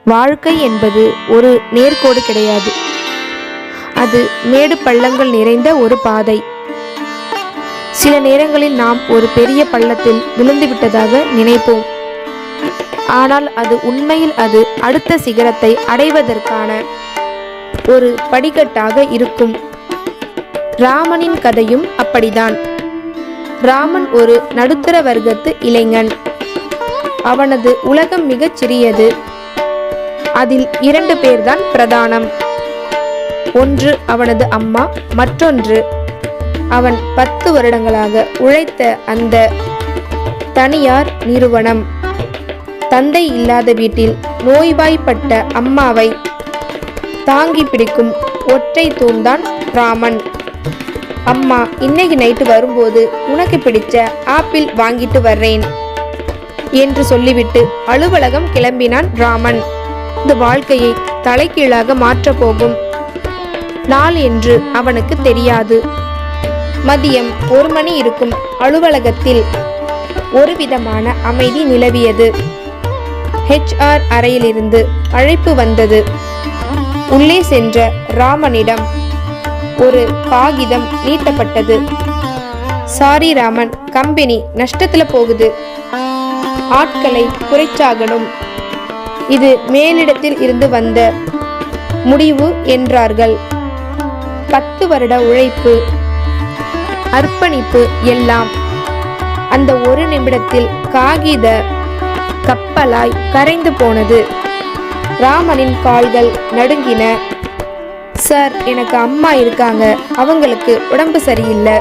வாழ்க்கை என்பது ஒரு நேர்கோடு கிடையாது. அது மேடு பள்ளங்கள் நிறைந்த ஒரு பாதை. சில நேரங்களில் நாம் ஒரு பெரிய பள்ளத்தில் விழுந்து விட்டதாக நினைப்போம். ஆனால் உண்மையில் அது அடுத்த சிகரத்தை அடைவதற்கான ஒரு படிக்கட்டாக இருக்கும். ராமனின் கதையும் அப்படிதான். ராமன் ஒரு நடுத்தர வர்க்கத்து இளைஞன். அவனது உலகம் மிகச் சிறியது. அதில் 2 பேர்தான் பிரதானம். ஒன்று அவனது அம்மா, மற்றொன்று அவன் 10 வருடங்களாக உழைத்த அந்த தனியார் நிறுவனம். தந்தை இல்லாத வீட்டில் நோய்வாய்ப்பட்ட அம்மாவை தாங்கி பிடிக்கும் ஒற்றை தூண்தான் ராமன். அம்மா, இன்னைக்கு நைட்டு வரும்போது உனக்கு பிடிச்ச ஆப்பிள் வாங்கிட்டு வர்றேன் என்று சொல்லிவிட்டு அலுவலகம் கிளம்பினான் ராமன். இந்த வாழ்க்கையை தலைகீழாக மாற்றப் போகும் நாள் என்று அவனுக்கு தெரியாது. மதியம் 1 மணி இருக்கும். அலுவலகத்தில் ஒரு விதமான அமைதி நிலவியது. HR அறையிலிருந்து அழைப்பு வந்தது. உள்ளே சென்ற ராமனிடம் ஒரு காகிதம் நீட்டப்பட்டது. சாரி ராமன், கம்பெனி நஷ்டத்துல போகுது, ஆட்களை குறைச்சாகணும், இது மேலிடத்தில் இருந்து வந்த முடிவு என்றார்கள். 10 வருட உழைப்பு, அர்ப்பணிப்பு எல்லாம் அந்த ஒரு நிமிடத்தில் காகித கப்பலாய் கரைந்து போனது. ராமனின் கால்கள் நடுங்கின. சார், எனக்கு அம்மா இருக்காங்க, அவங்களுக்கு உடம்பு சரியில்லை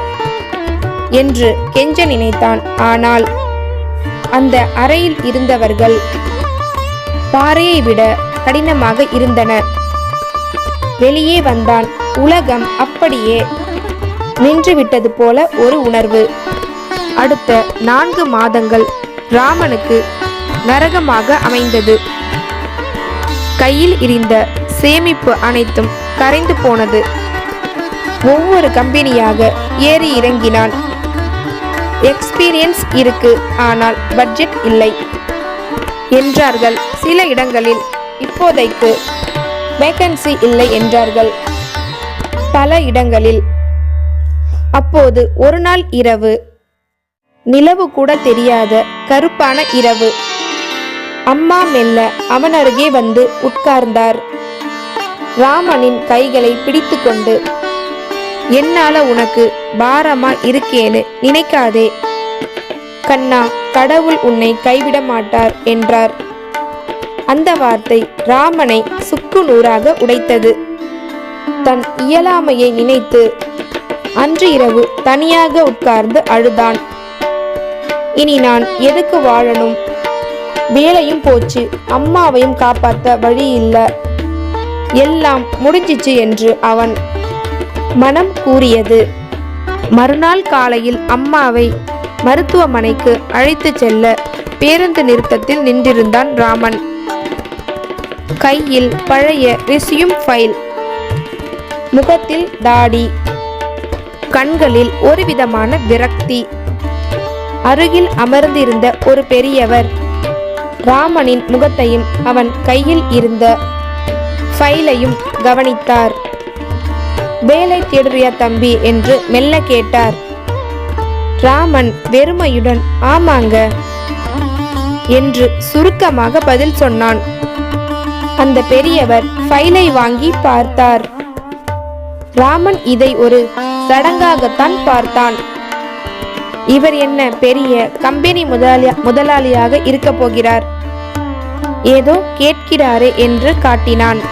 என்று கெஞ்ச நினைத்தான். ஆனால் அந்த அறையில் இருந்தவர்கள் பாறையை விட கடினமாக இருந்தனர். வெளியே வந்தான். உலகம் அப்படியே நின்றுவிட்டது போல ஒரு உணர்வு. அடுத்த 4 மாதங்கள் ராமனுக்கு நரகமாக அமைந்தது. கையில் இருந்த சேமிப்பு அனைத்தும் கரைந்து போனது. ஒவ்வொரு கம்பெனியாக ஏறி இறங்கினான். எக்ஸ்பீரியன்ஸ் இருக்கு, ஆனால் பட்ஜெட் இல்லை என்றார்கள். சில இடங்களில் இப்போதைக்கு வேகன்சி இல்லை என்றார்கள். பல இடங்களில் அப்போது ஒரு நாள் இரவு, நிலவு கூட தெரியாத கருப்பான இரவு. அம்மா மெல்ல அவன் அருகே வந்து உட்கார்ந்தார். ராமனின் கைகளை பிடித்து கொண்டு, என்னால உனக்கு பாரமா இருக்கேன்னு நினைக்காதே கண்ணா, கடவுள் உன்னை கைவிட மாட்டார் என்றார். அந்த வார்த்தை ராமனை சுக்கு நூறாக உடைத்தது. தன் இயலாமையை நினைத்து அன்று இரவு தனியாக உட்கார்ந்து அழுதான். இனி நான் எதுக்கு வாழணும்? வேலையும் போச்சு, அம்மாவையும் காப்பாற்ற வழி இல்லை, எல்லாம் முடிஞ்சிச்சு என்று அவன் மனம் கூறியது. மறுநாள் காலையில் அம்மாவை மருத்துவமனைக்கு அழைத்து செல்ல பேருந்து நிறுத்தத்தில் நின்றிருந்தான் ராமன். கையில் பழைய ரெஸ்யூம் ஃபைல், முகத்தில் தாடி, கண்களில் ஒரு விதமான விரக்தி. அருகில் அமர்ந்திருந்த ஒரு பெரியவர் ராமனின் முகத்தையும் அவன் கையில் இருந்த ஃபைலையும் கவனித்தார். வேலை தேடுறியா தம்பி என்று மெல்ல கேட்டார். ராமன் வெறுமையுடன் ஆமாங்க என்று சுருக்கமாக பதில் சொன்னான். அந்த பெரியவர் ஃபைலை வாங்கி பார்த்தார். ராமன் இதை ஒரு சடங்காகத்தான் பார்த்தான். இவர் என்ன பெரிய கம்பெனி முதலாளியாக இருக்க போகிறார், ஏதோ கேட்கிறாரே என்று காட்டினான்.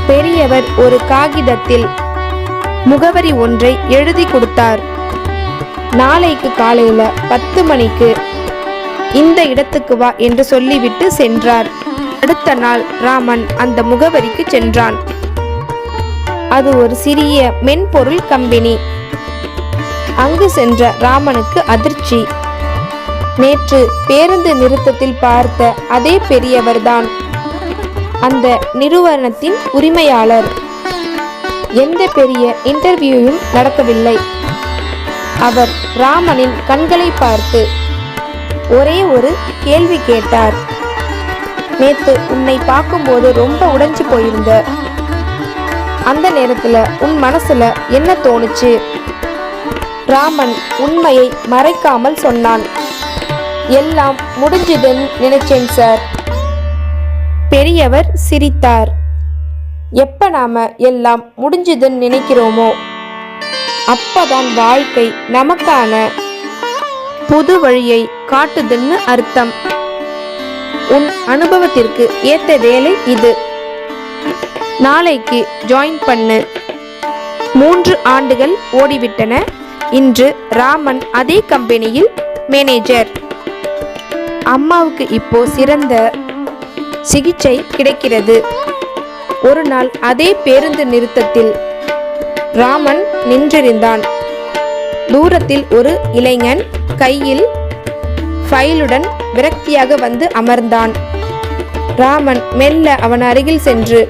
பெரியவர் ஒரு காகிதத்தில் முகவரி ஒன்றை எழுதி கொடுத்தார். நாளைக்கு காலையில 10 மணிக்கு இந்த இடத்துக்கு வா என்று சொல்லிவிட்டு சென்றார். அடுத்த நாள் ராமன் அந்த முகவரிக்கு சென்றான். அது ஒரு சிறிய மென்பொருள் கம்பெனி. அங்கு சென்ற ராமனுக்கு அதிர்ச்சி. நேற்று பேருந்து நிறுத்தத்தில் பார்த்த அதே பெரியவர்தான் அந்த நிறுவனத்தின் உரிமையாளர். எந்த பெரிய இன்டர்வியூவும் நடக்கவில்லை. அவர் ராமனின் கண்களை பார்த்து ஒரே ஒரு கேள்வி கேட்டார். நேத்து உன்னை பார்க்கும்போது ரொம்ப உடைஞ்சு போயிருந்த. அந்த நேரத்துல உன் மனசுல என்ன தோணுச்சு? ராமன் உண்மையை மறைக்காமல் சொன்னான். எல்லாம் முடிஞ்சுதுன்னு நினைச்சேன் சார். பெரியவர் சிரித்தார். எப்ப நாம எல்லாம் முடிஞ்சுதுன்னு நினைக்கிறோமோ அப்பதான் வாழ்க்கை நமக்கான புது வழியை காட்டுதுன்னு அர்த்தம். உன் அனுபவத்திற்கு ஏத்த வேலை இது. நாளைக்கு ஜாயின் பண்ணு. 3 ஆண்டுகள் ஓடிவிட்டன. இன்று ராமன் அதே கம்பெனியில் மேனேஜர். அம்மாவுக்கு இப்போ சிறந்த சிகிச்சை கிடைக்கிறது. ஒரு நாள் அதே பேருந்து நிறுத்தத்தில் ராமன் நின்றிருந்தான். தூரத்தில் ஒரு இளைஞன் கையில் ஃபைலுடன் விரக்தியாக வந்து அமர்ந்தான். ராமன் மெல்ல அவன் அருகில் சென்று,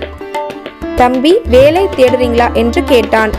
தம்பி வேலை தேடுறீங்களா என்று கேட்டான்.